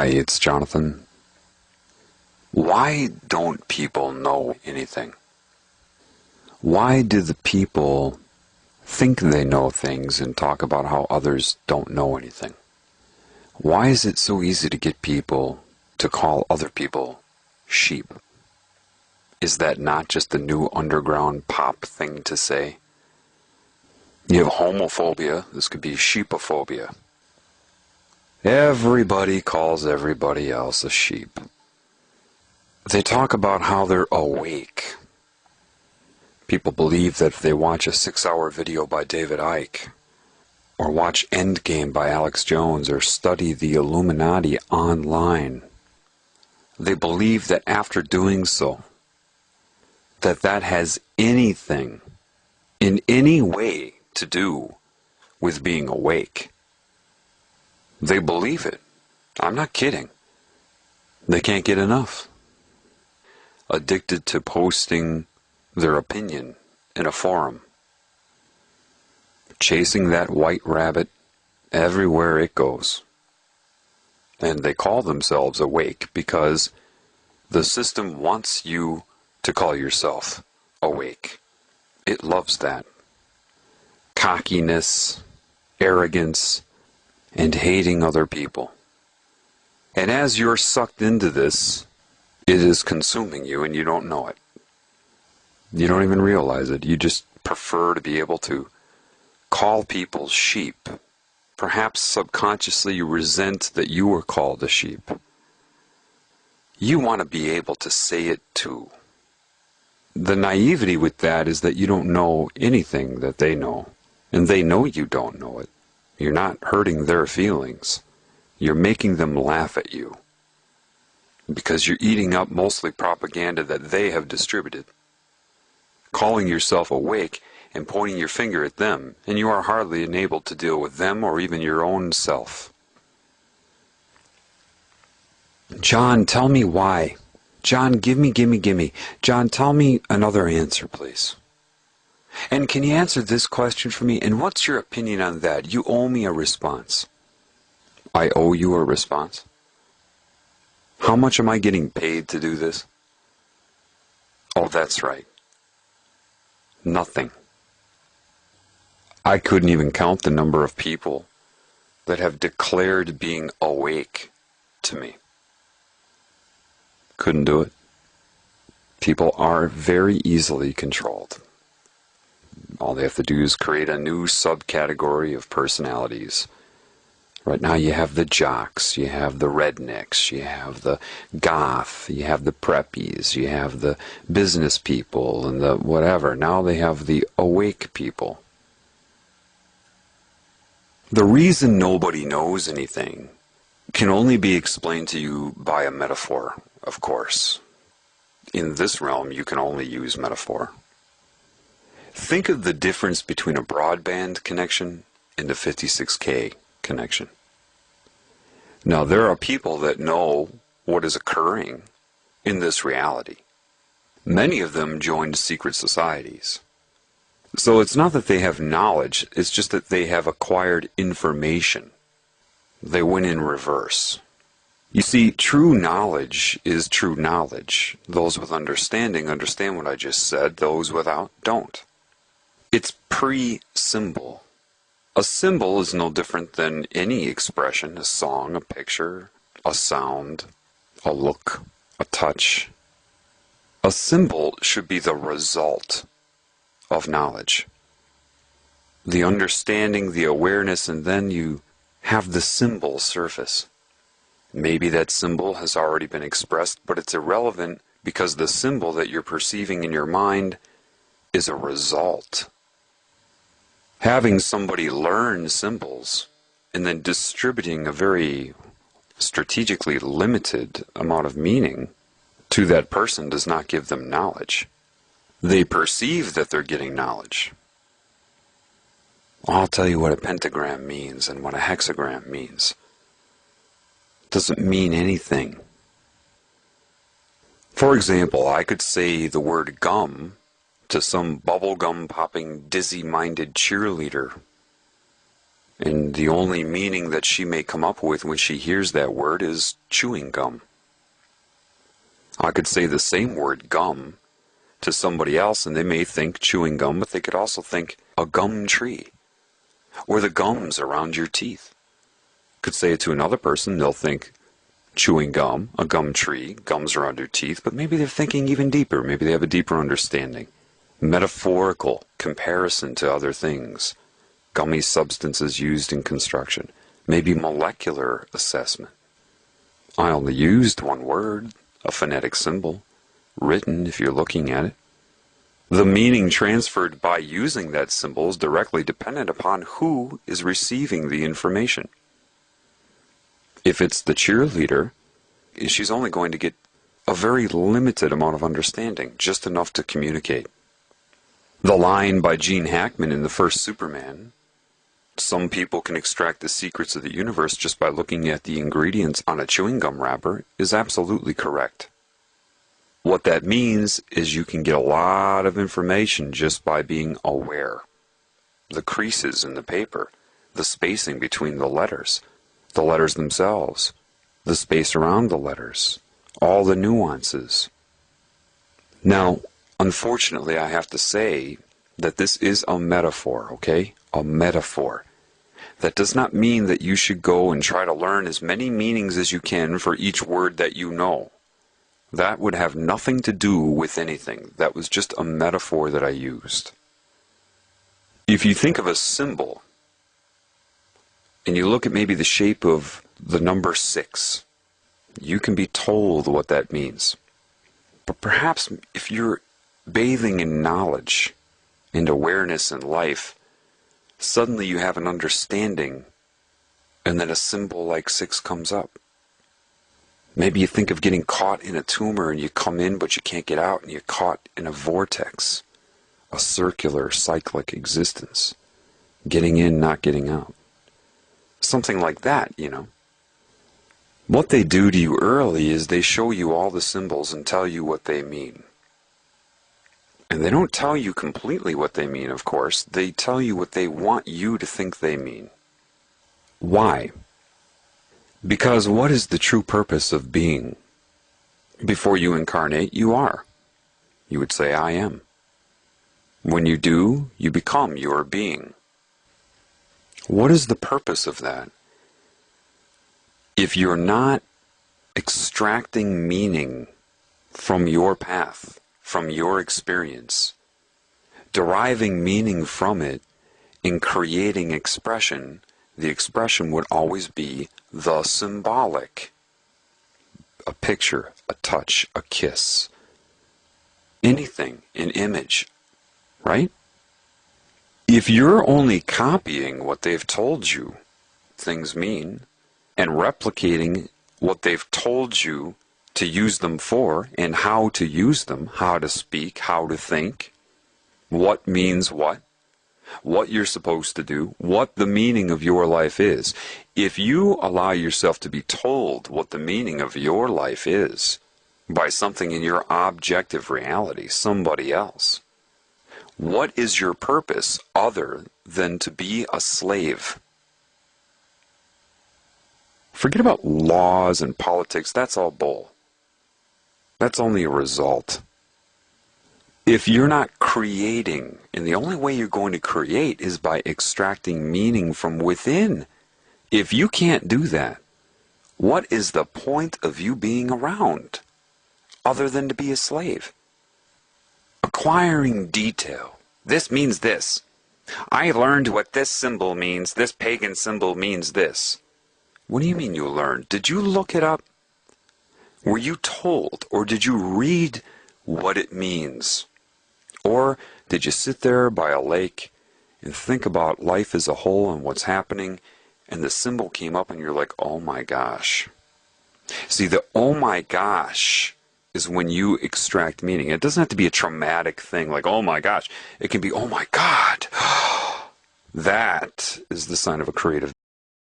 Hi, it's Jonathan. Why don't people know anything? Why do the people think they know things and talk about how others don't know anything? Why is it so easy to get people to call other people sheep? Is that not just the new underground pop thing to say? You have homophobia, this could be sheepophobia. Everybody calls everybody else a sheep. They talk about how they're awake. People believe that if they watch a 6-hour video by David Icke, or watch Endgame by Alex Jones, or study the Illuminati online, they believe that after doing so, that has anything, in any way, to do with being awake. They believe it. I'm not kidding. They can't get enough. Addicted to posting their opinion in a forum. Chasing that white rabbit everywhere it goes. And they call themselves awake because the system wants you to call yourself awake. It loves that. Cockiness, arrogance, and hating other people. And as you're sucked into this, it is consuming you and you don't know it. You don't even realize it. You just prefer to be able to call people sheep. Perhaps subconsciously you resent that you were called a sheep. You want to be able to say it too. The naivety with that is that you don't know anything that they know. And they know you don't know it. You're not hurting their feelings. You're making them laugh at you. Because you're eating up mostly propaganda that they have distributed. Calling yourself awake and pointing your finger at them, and you are hardly enabled to deal with them or even your own self. John, tell me why. John, give me. John, tell me another answer, please. And can you answer this question for me? And what's your opinion on that? You owe me a response. I owe you a response? How much am I getting paid to do this? Oh, that's right. Nothing. I couldn't even count the number of people that have declared being awake to me. Couldn't do it. People are very easily controlled. All they have to do is create a new subcategory of personalities. Right now you have the jocks, you have the rednecks, you have the goth, you have the preppies, you have the business people and the whatever. Now they have the awake people. The reason nobody knows anything can only be explained to you by a metaphor, of course. In this realm you can only use metaphor. Think of the difference between a broadband connection and a 56K connection. Now, there are people that know what is occurring in this reality. Many of them joined secret societies. So it's not that they have knowledge, it's just that they have acquired information. They went in reverse. You see, true knowledge is true knowledge. Those with understanding understand what I just said, those without don't. It's pre-symbol. A symbol is no different than any expression, a song, a picture, a sound, a look, a touch. A symbol should be the result of knowledge. The understanding, the awareness, and then you have the symbol surface. Maybe that symbol has already been expressed, but it's irrelevant because the symbol that you're perceiving in your mind is a result. Having somebody learn symbols and then distributing a very strategically limited amount of meaning to that person does not give them knowledge. They perceive that they're getting knowledge. I'll tell you what a pentagram means and what a hexagram means. It doesn't mean anything. For example, I could say the word gum to some bubblegum popping dizzy-minded cheerleader And the only meaning that she may come up with when she hears that word is chewing gum. I could say the same word, gum, to somebody else and they may think chewing gum, but they could also think a gum tree, or the gums around your teeth. Could say it to another person, they'll think chewing gum, a gum tree, gums around your teeth, but maybe they're thinking even deeper. Maybe they have a deeper understanding. Metaphorical comparison to other things. Gummy substances used in construction. Maybe molecular assessment. I only used one word, a phonetic symbol, written if you're looking at it. The meaning transferred by using that symbol is directly dependent upon who is receiving the information. If it's the cheerleader, she's only going to get a very limited amount of understanding, just enough to communicate. The line by Gene Hackman in the first Superman, some people can extract the secrets of the universe just by looking at the ingredients on a chewing gum wrapper, is absolutely correct. What that means is you can get a lot of information just by being aware. The creases in the paper, the spacing between the letters themselves, the space around the letters, all the nuances. Now, unfortunately, I have to say that this is a metaphor, okay? A metaphor. That does not mean that you should go and try to learn as many meanings as you can for each word that you know. That would have nothing to do with anything. That was just a metaphor that I used. If you think of a symbol, and you look at maybe the shape of the number 6, you can be told what that means. But perhaps if you're bathing in knowledge and awareness in life, suddenly you have an understanding, and then a symbol like 6 comes up. Maybe you think of getting caught in a tumor and you come in but you can't get out and you're caught in a vortex, a circular, cyclic existence. Getting in, not getting out. Something like that, you know. What they do to you early is they show you all the symbols and tell you what they mean. And they don't tell you completely what they mean, of course. They tell you what they want you to think they mean. Why? Because what is the true purpose of being? Before you incarnate, you are. You would say, I am. When you do, you become your being. What is the purpose of that? If you're not extracting meaning from your path, from your experience, deriving meaning from it, and creating expression, the expression would always be the symbolic. A picture, a touch, a kiss, anything, an image, right? If you're only copying what they've told you things mean, and replicating what they've told you to use them for, and how to use them, how to speak, how to think, what means what you're supposed to do, what the meaning of your life is. If you allow yourself to be told what the meaning of your life is by something in your objective reality, somebody else, what is your purpose other than to be a slave? Forget about laws and politics, that's all bull. That's only a result. If you're not creating, and the only way you're going to create is by extracting meaning from within. If you can't do that, what is the point of you being around other than to be a slave? Acquiring detail. This means this. I learned what this symbol means. This pagan symbol means this. What do you mean you learned? Did you look it up? Were you told, or did you read what it means? Or did you sit there by a lake and think about life as a whole and what's happening, and the symbol came up and you're like, oh my gosh. See, the oh my gosh is when you extract meaning. It doesn't have to be a traumatic thing like, oh my gosh. It can be, oh my God. That is the sign of a creative